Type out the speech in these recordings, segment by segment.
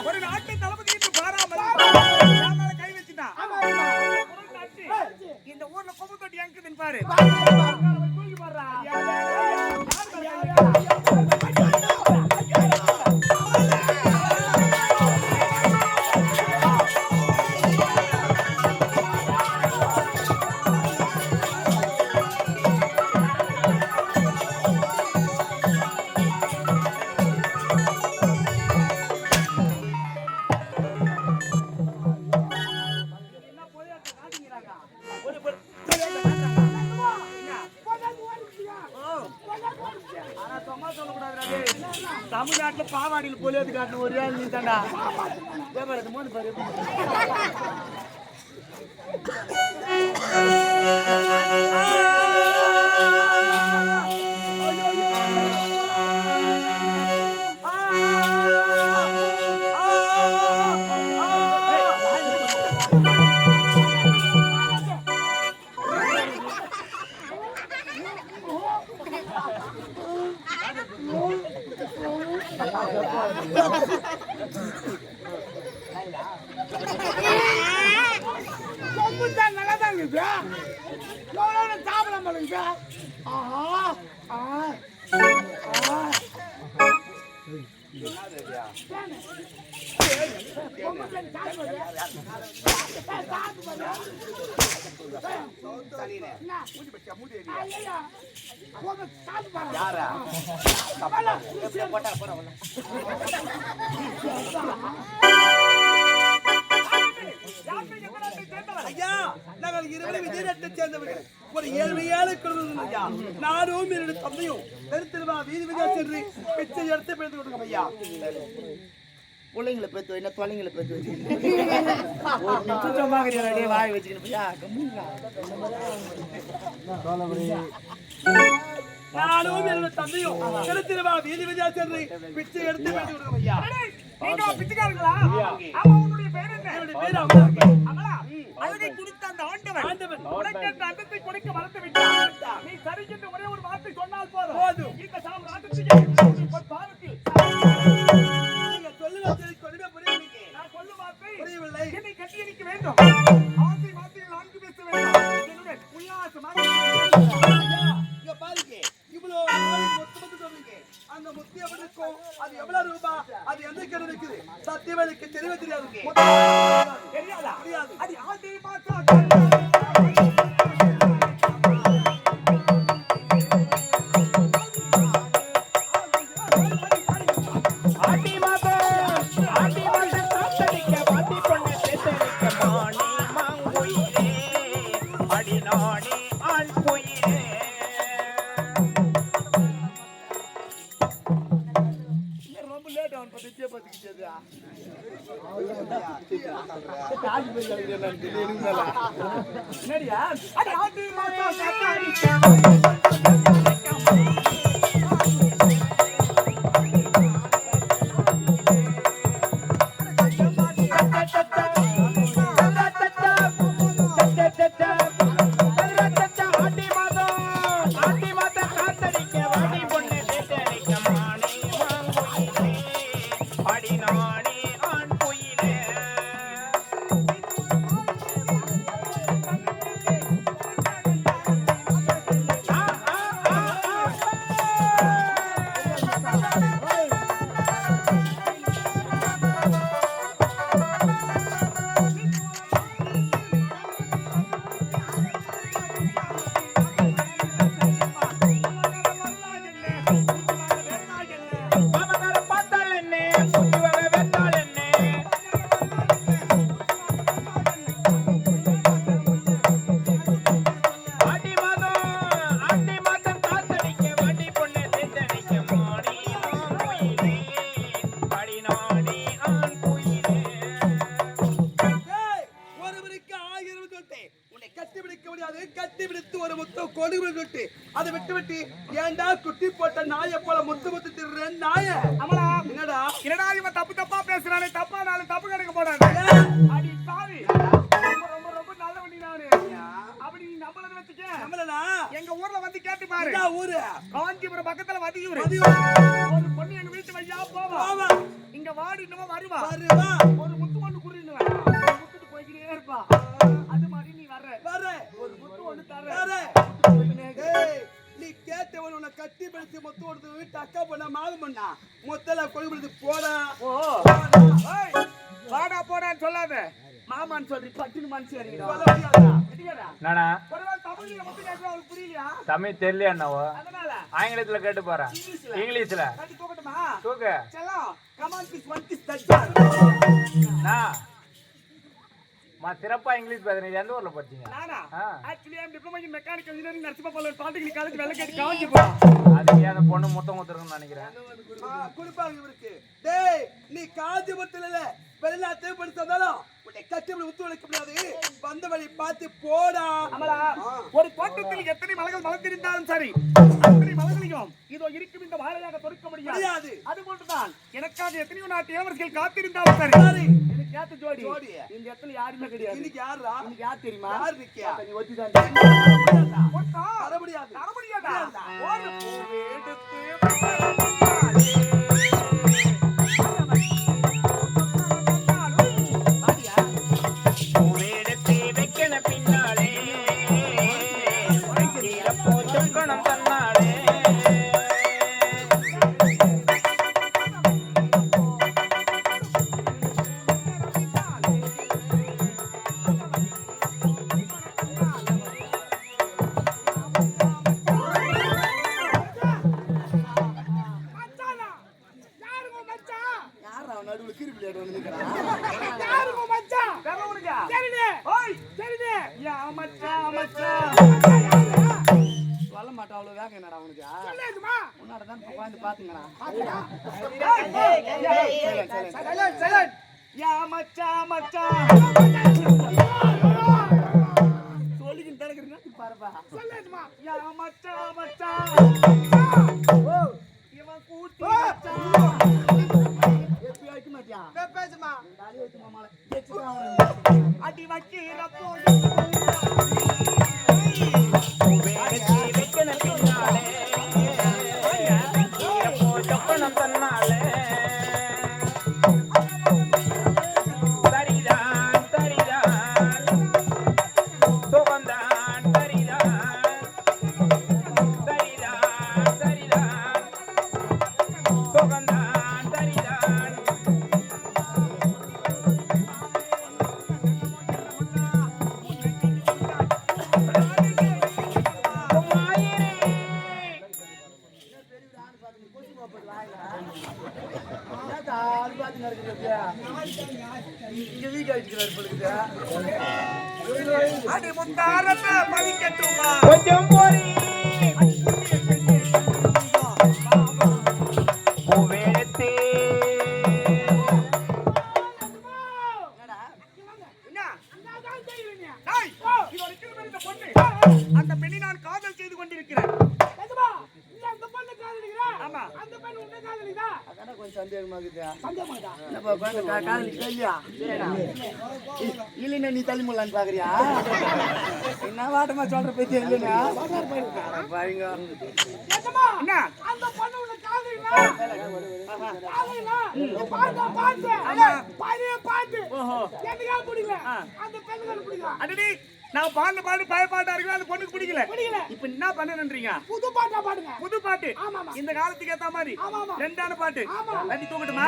ஒரு நாட்டு தளபதிக்கு பாராமல் கை வச்சுட்டான். இந்த ஊர்ல கொம்பு தொட்டி எங்குதுன்னு பாரு. தூக்கி பாடுறா. தமிழ்நாட்டுல பாவாடியில் போலியது காட்டு ஒரு ஆள் நீ தாண்டா. மூணு பாரு. நாங்கள் இருவரும் விஜயநகரத்தை சேர்ந்தவர்கள். ஒரு ஏழ்மையான குடும்பம் ஐயா. நானும் என்னுடைய தந்தையும் கருத்திருவா வீதி வீதியா சென்று பிச்சை எடுத்து பிடித்து கொடுங்க ஐயா. பிள்ளைங்களை பெற்று என்ன தொலைங்களை பெற்று வச்சு வாய் வச்சுக்கணும். நானும் என்னுடைய தந்தையும் கருத்திருவா வீதி வீதியா சென்று பிச்சை எடுத்து பிடித்து கொடுங்க ஐயா. பிச்சைக்காரங்களா? உன்னுடைய பேர் என்ன? என்னுடைய பேர் அமலா. அழகை குடித்த அந்த ஆண்டவன் உனக்கு அந்த அந்தத்தை கொடுக்க மறந்து விட்டான். நீ சரி என்று ஒரே ஒரு வார்த்தை சொன்னால் போதும். இந்த சாம் ராஜ்யத்துக்கு பாவத்தில் நீங்க சொல்லுவது கொடிவே புரியவில்லை. நான் சொல்லும் வார்த்தை புரியவில்லை. என்னை கட்டி அடிக்க வேண்டும். ஆசை வார்த்தைகள் நான்கு பேச வேண்டும். என்னுடைய உல்லாசமாக இங்க பாருங்க. இவ்வளோ மொத்தமொத்த சொல்றீங்க. அந்த முத்தி எப்படி இருக்கும்? அது எவ்வளவு ரூபாய்? அது எந்த கடை இருக்குது? சத்தியவேலுக்கு தெரியவே தெரியாது. தெரியாதா? தெரியாது. அது ஆதி மாதா அதை விட்டு விட்டு ஏண்டா குட்டி போட்ட நாயை போல முத்து முத்து திடுறேன் நாய. அமலா என்னடா என்னடா இவன் தப்பு தப்பா பேசுறானே. தப்பா நானும் தப்பு கணக்கு போடானே. அடி சாவி ரொம்ப ரொம்ப நல்ல வண்டி நானு. அப்படி நீ நம்மளது வச்சுக்க. நம்மளனா எங்க ஊர்ல வந்து கேட்டு பாரு. என்ன ஊரு? காஞ்சிபுரம் பக்கத்துல வதியூர். ஒரு பொண்ணு எங்க வீட்டு வழியா போவா. இங்க வாடி இன்னும் வரி வருவா வருவா ஒரு முத்து ஒண்ணு குடுறீங்களா முத்துட்டு போய்க்கிட்டே இருப்பா அது மாதிரி நீ வர்ற ஒரு முத்து ஒண்ணு தர டேய் நீ கேட்டவன் உன்னை கட்டி பிடிச்சு மொத்த கொடுத்து வீட்டு அக்கா பண்ண மாவு பண்ணா மொத்தல கொழுபுறது போடா ஓ வாடா போடான்னு சொல்லாத மாமான்னு சொல்றீ பட்டுன்னு மனசு நானா தமிழ்ல மட்டும் கேட்கறா அவளுக்கு புரியலையா தமிழ் தெரியலையா என்னவோ அதனால ஆங்கிலத்துல கேட்டு போறேன் இங்கிலீஷ்ல கட்டி தூக்கட்டுமா தூக்கு செல்லம் கமான் கிஸ் ஒன் கிஸ் தச்சா சிறப்பா இங்கிலீஷ் பேசுறீங்க எந்த ஊர்ல படிச்சீங்க நானா actually I am diploma in mechanical engineering நர்சிபா பாலிடெக்னிக் பாலிடெக்னிக் காலேஜ் வெள்ள கேட் காஞ்சி போறோம் அதுக்கு அந்த பொண்ணு மொத்தம் கொடுத்துருக்குன்னு நினைக்கிறேன் குடுப்பாங்க இவருக்கு டேய் நீ காஞ்சிபுரத்துல இல்ல வெளிநாட்டு படிச்சதாலும் உன்னை கட்டி உத்து வைக்க முடியாது வந்த வழி பார்த்து போடா அமலா ஒரு தோட்டத்தில் எத்தனை மலர்கள் மலர்ந்திருந்தாலும் சரி அத்தனை மலர்களையும் இதோ இருக்கும் இந்த வாழையாக தொடுக்க முடியாது அது போன்றுதான் எனக்காக எத்தனையோ நாட்டு இளவரசிகள் காத்திருந்தாலும் சரி எனக்கு ஏத்த ஜோடி இந்த இடத்துல யாருமே கிடையாது இன்னைக்கு யாரா இன்னைக்கு யார் தெரியுமா யார் நிக்கியா நீ ஒத்திதான் வர முடியாதா ஒரு பூ எடுத்து சொல்ல மாட்டா அவ்வளவு வேகம் என்னடா உனக்கு உன்னாடதான் உட்காந்து பாத்துங்கடா சொல்லிக்கிட்டு தடுக்கிறீங்க பாருப்பா யா மச்சா மச்சா இவன் கூட்டி அடி வைக்கிறப்போ கொஞ்சம் போரி அந்த பெண்ணை நான் காதல் செய்து கொண்டிருக்கிறேன். கொஞ்சம் சந்தேகமா இல்லைன்னா நீ தள்ளி முடலான்னு பாக்குறியா? என்ன வாட்டமா சொல்ற பேச்சு இல்லைன்னா நான் பாட்டு பாட்டு பழைய பாட்டா இருக்கு அந்த பொண்ணுக்கு பிடிக்கல. இப்ப என்ன பண்ணுன்றீங்க? புது பாட்டா பாடுங்க. புது பாட்டு இந்த காலத்துக்கு ஏத்த மாதிரி ரெண்டான பாட்டு கட்டி தூக்கட்டுமா?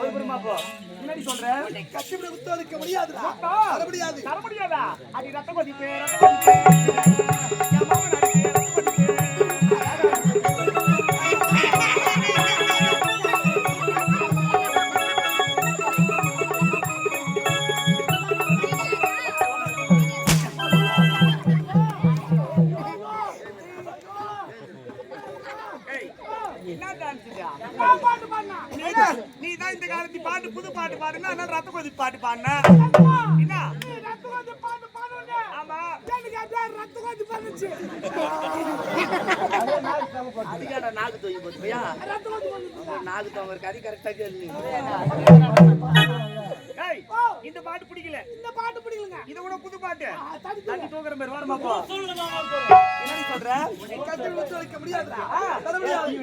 ஒருபுறமா போ. முன்னாடி சொல்றேன் கட்டிவிட உத்தரவிக்க முடியாதுடா. தர முடியாது. தர முடியாதா? அடி ரத்த கொதிப்பே ரத்த கொதிப்பே நீ தான் இந்த காலத்து பாட்டு புது பாட்டு பாடுனா அதனால ரத்த கொதிப்பு பாட்டு பாடுன என்ன ரத்த கொதிப்பு பாட்டு பாடுனே ஆமா எனக்கு அப்படியே ரத்த கொதிப்பு வந்துச்சு அதுக்கான நாக்கு தூக்கி போறியா ரத்த கொதிப்பு நாக்கு தூங்குற கறி கரெக்ட்டா கேளு ஏய் இந்த பாட்டு பிடிக்கல இந்த பாட்டு பிடிக்கலங்க இத கூட புது பாட்டு தட்டி தூக்குற மாதிரி வரமா போ என்ன சொல்ற கட்டி விட்டு வைக்க முடியாதுடா தர முடியாது